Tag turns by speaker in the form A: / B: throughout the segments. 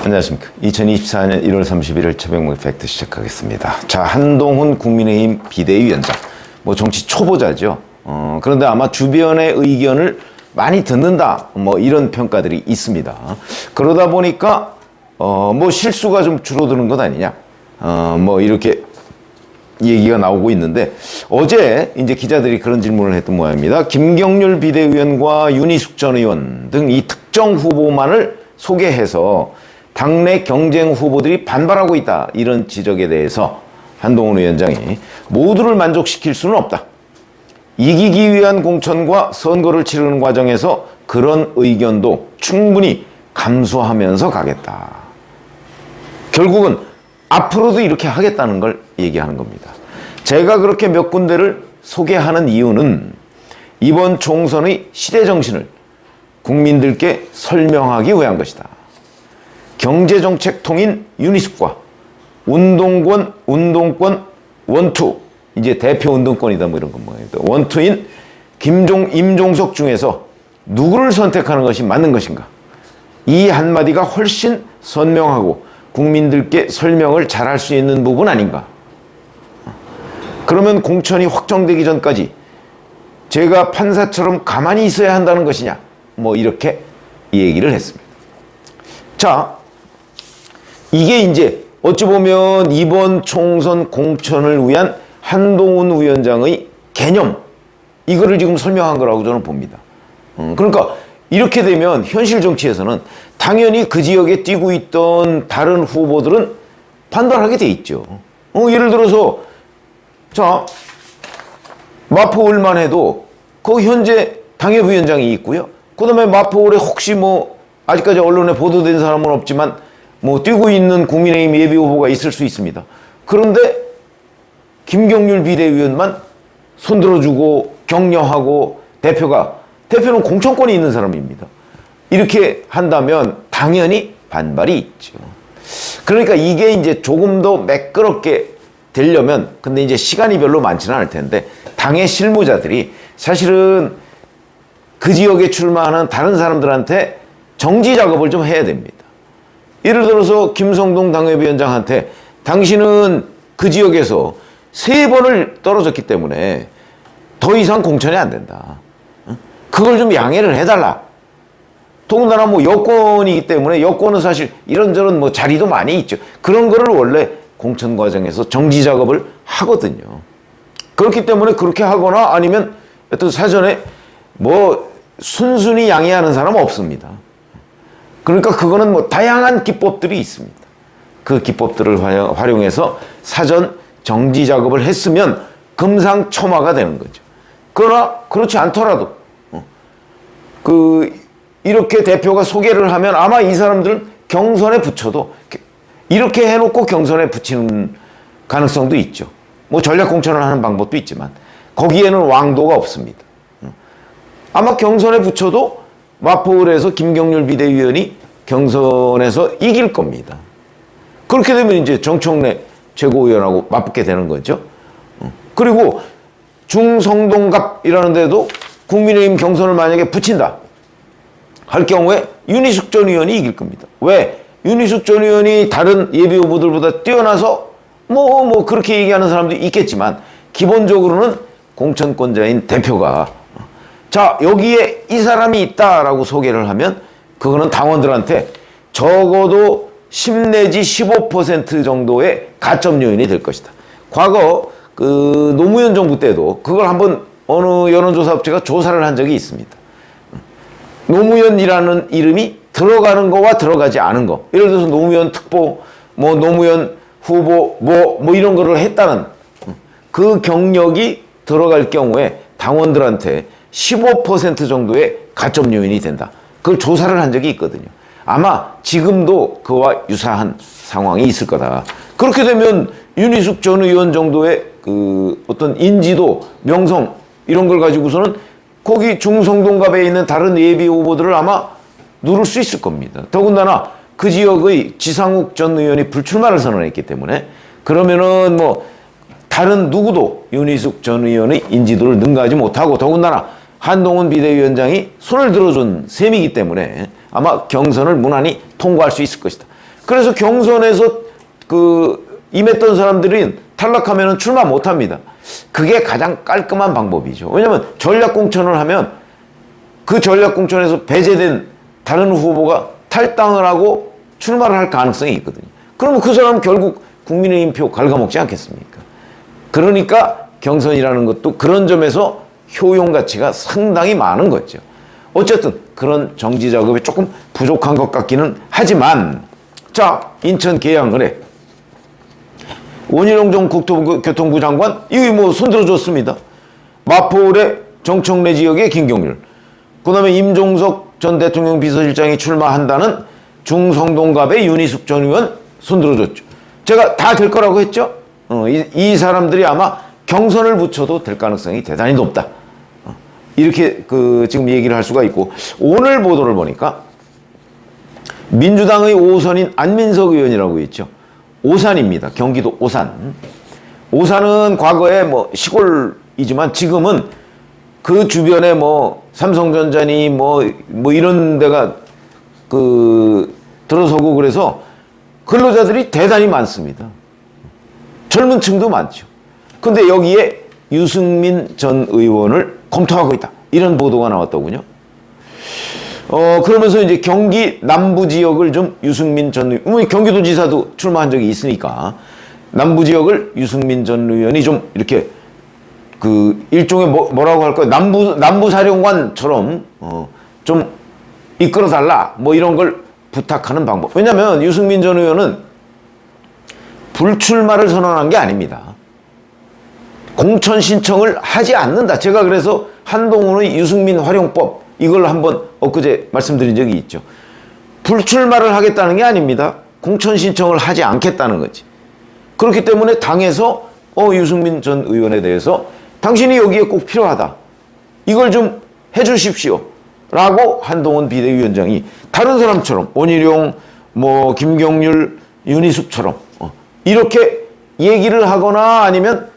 A: 안녕하십니까. 2024년 1월 31일 최병무의 팩트 시작하겠습니다. 자, 한동훈 국민의힘 비대위원장. 뭐 정치 초보자죠. 그런데 아마 주변의 의견을 많이 듣는다. 뭐 이런 평가들이 있습니다. 그러다 보니까 뭐 실수가 좀 줄어드는 것 아니냐. 뭐 이렇게 얘기가 나오고 있는데 어제 이제 기자들이 그런 질문을 했던 모양입니다. 김경률 비대위원과 윤희숙 전 의원 등 이 특정 후보만을 소개해서 당내 경쟁 후보들이 반발하고 있다. 이런 지적에 대해서 한동훈 위원장이 모두를 만족시킬 수는 없다. 이기기 위한 공천과 선거를 치르는 과정에서 그런 의견도 충분히 감수하면서 가겠다. 결국은 앞으로도 이렇게 하겠다는 걸 얘기하는 겁니다. 제가 그렇게 몇 군데를 소개하는 이유는 이번 총선의 시대정신을 국민들께 설명하기 위한 것이다. 경제정책 통인 윤희숙과 운동권 원투, 이제 대표 운동권이다 뭐 이런 건 뭐예요. 원투인 임종석 중에서 누구를 선택하는 것이 맞는 것인가? 이 한마디가 훨씬 선명하고 국민들께 설명을 잘할 수 있는 부분 아닌가? 그러면 공천이 확정되기 전까지 제가 판사처럼 가만히 있어야 한다는 것이냐? 뭐 이렇게 얘기를 했습니다. 자, 이게 이제 어찌 보면 이번 총선 공천을 위한 한동훈 위원장의 개념, 이거를 지금 설명한 거라고 저는 봅니다. 그러니까 이렇게 되면 현실 정치에서는 당연히 그 지역에 뛰고 있던 다른 후보들은 반발하게 돼 있죠. 예를 들어서 자, 마포을만 해도 거기 현재 당협위원장이 있고요. 그 다음에 마포을에 혹시 뭐 아직까지 언론에 보도된 사람은 없지만 뭐 뛰고 있는 국민의힘 예비후보가 있을 수 있습니다. 그런데 김경률 비대위원만 손들어주고 격려하고 대표는 공천권이 있는 사람입니다. 이렇게 한다면 당연히 반발이 있죠. 그러니까 이게 이제 조금 더 매끄럽게 되려면, 근데 이제 시간이 별로 많지는 않을 텐데 당의 실무자들이 사실은 그 지역에 출마하는 다른 사람들한테 정지 작업을 좀 해야 됩니다. 예를 들어서 김성동 당협위원장한테 당신은 그 지역에서 3번을 떨어졌기 때문에 더 이상 공천이 안 된다. 그걸 좀 양해를 해달라. 더군다나 뭐 여권이기 때문에 여권은 사실 이런저런 뭐 자리도 많이 있죠. 그런 거를 원래 공천 과정에서 정지 작업을 하거든요. 그렇기 때문에 그렇게 하거나 아니면 어떤 사전에 뭐 순순히 양해하는 사람은 없습니다. 그러니까 그거는 뭐 다양한 기법들이 있습니다. 그 기법들을 활용해서 사전 정지 작업을 했으면 금상첨화가 되는 거죠. 그러나 그렇지 않더라도 이렇게 대표가 소개를 하면 아마 이 사람들은 경선에 붙여도 이렇게 해놓고 경선에 붙이는 가능성도 있죠. 뭐 전략 공천을 하는 방법도 있지만 거기에는 왕도가 없습니다. 아마 경선에 붙여도 마포을에서 김경률 비대위원이 경선에서 이길 겁니다. 그렇게 되면 이제 정청래 최고위원하고 맞붙게 되는 거죠. 그리고 중성동갑이라는 데도 국민의힘 경선을 만약에 붙인다 할 경우에 윤희숙 전 의원이 이길 겁니다. 왜? 윤희숙 전 의원이 다른 예비후보들보다 뛰어나서 뭐 그렇게 얘기하는 사람도 있겠지만 기본적으로는 공천권자인 대표가 자, 여기에 이 사람이 있다라고 소개를 하면 그거는 당원들한테 적어도 10 내지 15% 정도의 가점 요인이 될 것이다. 과거 그 노무현 정부 때도 그걸 한번 어느 여론조사 업체가 조사를 한 적이 있습니다. 노무현이라는 이름이 들어가는 거와 들어가지 않은 거. 예를 들어서 노무현 특보, 뭐 노무현 후보, 뭐 이런 거를 했다는 그 경력이 들어갈 경우에 당원들한테 15% 정도의 가점 요인이 된다. 그걸 조사를 한 적이 있거든요. 아마 지금도 그와 유사한 상황이 있을 거다. 그렇게 되면 윤희숙 전 의원 정도의 그 어떤 인지도, 명성 이런 걸 가지고서는 거기 중성동갑에 있는 다른 예비 후보들을 아마 누를 수 있을 겁니다. 더군다나 그 지역의 지상욱 전 의원이 불출마를 선언했기 때문에 그러면은 뭐 다른 누구도 윤희숙 전 의원의 인지도를 능가하지 못하고 더군다나 한동훈 비대위원장이 손을 들어준 셈이기 때문에 아마 경선을 무난히 통과할 수 있을 것이다. 그래서 경선에서 임했던 사람들이 탈락하면 출마 못 합니다. 그게 가장 깔끔한 방법이죠. 왜냐면 전략공천을 하면 그 전략공천에서 배제된 다른 후보가 탈당을 하고 출마를 할 가능성이 있거든요. 그러면 그 사람은 결국 국민의힘 표 갉아먹지 않겠습니까? 그러니까 경선이라는 것도 그런 점에서 효용 가치가 상당히 많은 거죠. 어쨌든 그런 정지 작업이 조금 부족한 것 같기는 하지만, 자, 인천 계양을에 원희룡 전 국토교통부 장관, 이거 뭐 손들어줬습니다. 마포울의 정청래 지역의 김경률, 그 다음에 임종석 전 대통령 비서실장이 출마한다는 중성동갑의 윤희숙 전 의원 손들어줬죠. 제가 다 될 거라고 했죠. 이 사람들이 아마 경선을 붙여도 될 가능성이 대단히 높다. 이렇게 지금 얘기를 할 수가 있고, 오늘 보도를 보니까 민주당의 5선인 안민석 의원이라고 있죠. 오산입니다. 경기도 오산. 오산은 과거에 뭐 시골이지만 지금은 그 주변에 뭐 삼성전자니 뭐 이런 데가 들어서고 그래서 근로자들이 대단히 많습니다. 젊은 층도 많죠. 근데 여기에 유승민 전 의원을 검토하고 있다, 이런 보도가 나왔더군요. 그러면서 이제 경기 남부 지역을 좀 유승민 전 의원, 경기도지사도 출마한 적이 있으니까 남부 지역을 유승민 전 의원이 좀 이렇게 일종의 뭐라고 할까요? 남부 사령관처럼 좀 이끌어달라, 뭐 이런 걸 부탁하는 방법. 왜냐면 유승민 전 의원은 불출마를 선언한 게 아닙니다. 공천 신청을 하지 않는다. 제가 그래서 한동훈의 유승민 활용법, 이걸 한번 엊그제 말씀드린 적이 있죠. 불출마를 하겠다는 게 아닙니다. 공천 신청을 하지 않겠다는 거지. 그렇기 때문에 당에서 유승민 전 의원에 대해서 당신이 여기에 꼭 필요하다, 이걸 좀 해주십시오 라고 한동훈 비대위원장이 다른 사람처럼 원희룡, 뭐 김경률, 윤희숙처럼 이렇게 얘기를 하거나 아니면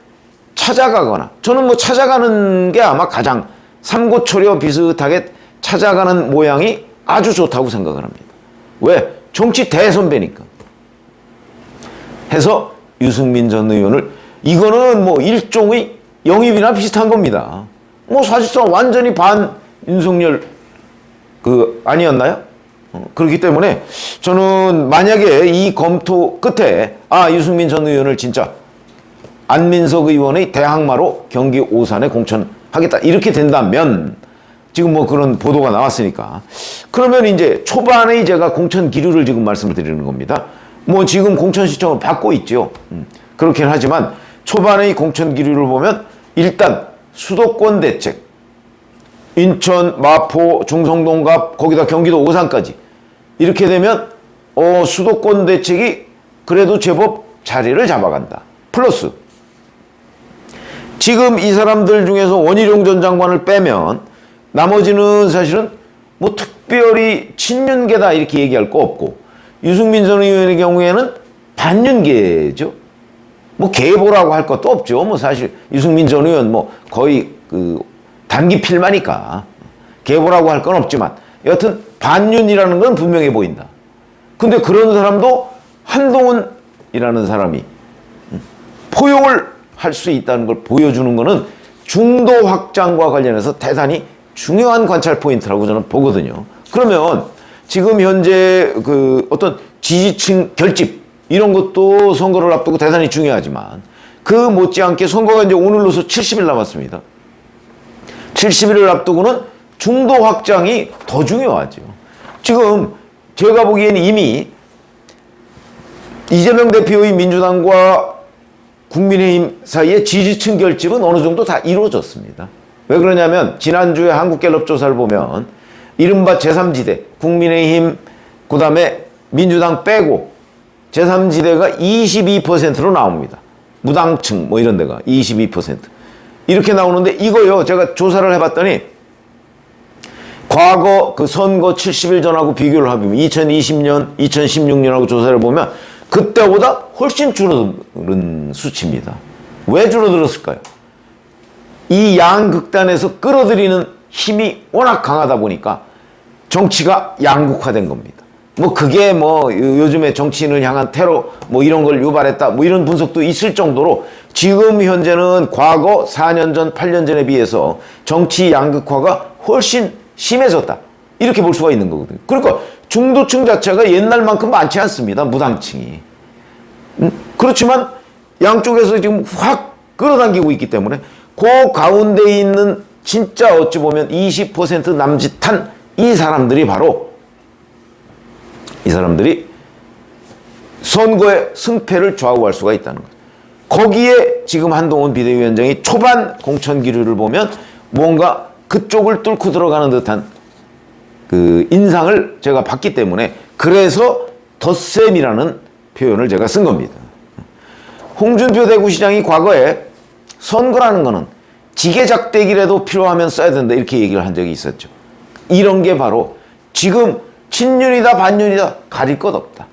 A: 찾아가거나, 저는 뭐 찾아가는 게 아마 가장 삼고초려 비슷하게 찾아가는 모양이 아주 좋다고 생각을 합니다. 왜? 정치 대선배니까. 해서 유승민 전 의원을, 이거는 뭐 일종의 영입이나 비슷한 겁니다. 뭐 사실상 완전히 반 윤석열 아니었나요? 그렇기 때문에 저는 만약에 이 검토 끝에 유승민 전 의원을 진짜 안민석 의원의 대항마로 경기 오산에 공천하겠다, 이렇게 된다면, 지금 뭐 그런 보도가 나왔으니까, 그러면 이제 초반에 제가 공천 기류를 지금 말씀을 드리는 겁니다. 뭐 지금 공천 신청을 받고 있죠. 그렇긴 하지만 초반의 공천 기류를 보면 일단 수도권 대책, 인천, 마포, 중성동갑, 거기다 경기도 오산까지 이렇게 되면 수도권 대책이 그래도 제법 자리를 잡아간다. 플러스 지금 이 사람들 중에서 원희룡 전 장관을 빼면 나머지는 사실은 뭐 특별히 친윤계다 이렇게 얘기할 거 없고, 유승민 전 의원의 경우에는 반윤계죠. 뭐 계보라고 할 것도 없죠. 뭐 사실 유승민 전 의원 뭐 거의 단기 필마니까 계보라고 할 건 없지만 여하튼 반윤이라는 건 분명해 보인다. 근데 그런 사람도 한동훈이라는 사람이 포용을 할 수 있다는 걸 보여주는 거는 중도 확장과 관련해서 대단히 중요한 관찰 포인트라고 저는 보거든요. 그러면 지금 현재 어떤 지지층 결집, 이런 것도 선거를 앞두고 대단히 중요하지만, 그 못지않게 선거가 이제 오늘로서 70일 남았습니다. 70일을 앞두고는 중도 확장이 더 중요하죠. 지금 제가 보기에는 이미 이재명 대표의 민주당과 국민의힘 사이의 지지층 결집은 어느 정도 다 이루어졌습니다. 왜 그러냐면 지난주에 한국갤럽 조사를 보면 이른바 제3지대, 국민의힘 그 다음에 민주당 빼고 제3지대가 22%로 나옵니다. 무당층 뭐 이런 데가 22% 이렇게 나오는데, 이거요 제가 조사를 해봤더니 과거 선거 70일 전하고 비교를 하면 2020년, 2016년하고 조사를 보면 그때보다 훨씬 줄어든 수치입니다. 왜 줄어들었을까요? 이 양극단에서 끌어들이는 힘이 워낙 강하다 보니까 정치가 양극화된 겁니다. 뭐 그게 뭐 요즘에 정치인을 향한 테러 뭐 이런 걸 유발했다 뭐 이런 분석도 있을 정도로 지금 현재는 과거 4년 전, 8년 전에 비해서 정치 양극화가 훨씬 심해졌다. 이렇게 볼 수가 있는 거거든요. 그러니까 중도층 자체가 옛날만큼 많지 않습니다. 무당층이. 그렇지만 양쪽에서 지금 확 끌어당기고 있기 때문에 그 가운데 있는 진짜 어찌 보면 20% 남짓한 이 사람들이 선거의 승패를 좌우할 수가 있다는 거예요. 거기에 지금 한동훈 비대위원장이 초반 공천 기류를 보면 뭔가 그쪽을 뚫고 들어가는 듯한 그 인상을 제가 받기 때문에 그래서 덧셈이라는 표현을 제가 쓴 겁니다. 홍준표 대구시장이 과거에 선거라는 거는 지게작대기라도 필요하면 써야 된다 이렇게 얘기를 한 적이 있었죠. 이런 게 바로 지금 친윤이다 반윤이다 가릴 것 없다.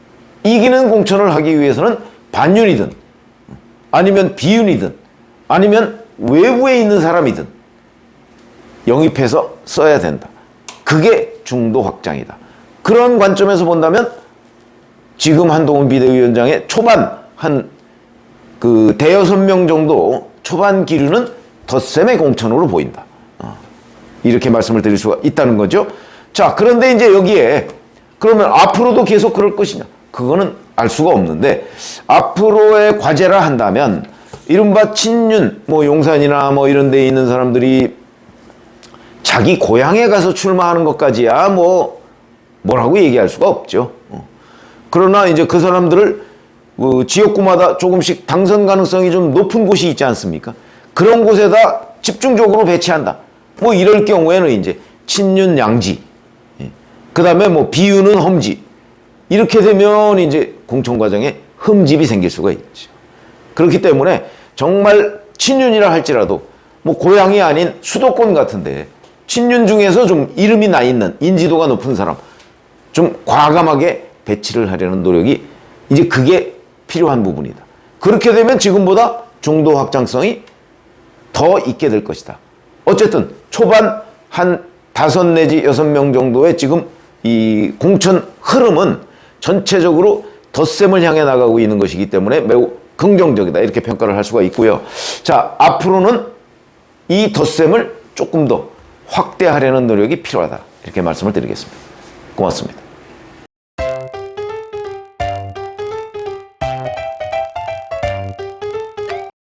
A: 이기는 공천을 하기 위해서는 반윤이든 아니면 비윤이든 아니면 외부에 있는 사람이든 영입해서 써야 된다. 그게 중도 확장이다. 그런 관점에서 본다면 지금 한동훈 비대위원장의 초반 한 그 대여섯 명 정도 초반 기류는 덧셈의 공천으로 보인다. 이렇게 말씀을 드릴 수가 있다는 거죠. 자, 그런데 이제 여기에 그러면 앞으로도 계속 그럴 것이냐? 그거는 알 수가 없는데 앞으로의 과제라 한다면 이른바 친윤, 뭐 용산이나 뭐 이런 데 있는 사람들이 자기 고향에 가서 출마하는 것까지야 뭐라고 얘기할 수가 없죠. 그러나 이제 그 사람들을 지역구마다 조금씩 당선 가능성이 좀 높은 곳이 있지 않습니까? 그런 곳에다 집중적으로 배치한다. 뭐 이럴 경우에는 이제 친윤 양지, 그 다음에 뭐 비윤은 험지. 이렇게 되면 이제 공천 과정에 흠집이 생길 수가 있죠. 그렇기 때문에 정말 친윤이라 할지라도 뭐 고향이 아닌 수도권 같은데 친윤 중에서 좀 이름이 나 있는 인지도가 높은 사람 좀 과감하게 배치를 하려는 노력이 이제 그게 필요한 부분이다. 그렇게 되면 지금보다 중도 확장성이 더 있게 될 것이다. 어쨌든 초반 한 5 내지 6명 정도의 지금 이 공천 흐름은 전체적으로 덧셈을 향해 나가고 있는 것이기 때문에 매우 긍정적이다. 이렇게 평가를 할 수가 있고요. 자, 앞으로는 이 덧셈을 조금 더 확대하려는 노력이 필요하다. 이렇게 말씀을 드리겠습니다. 고맙습니다.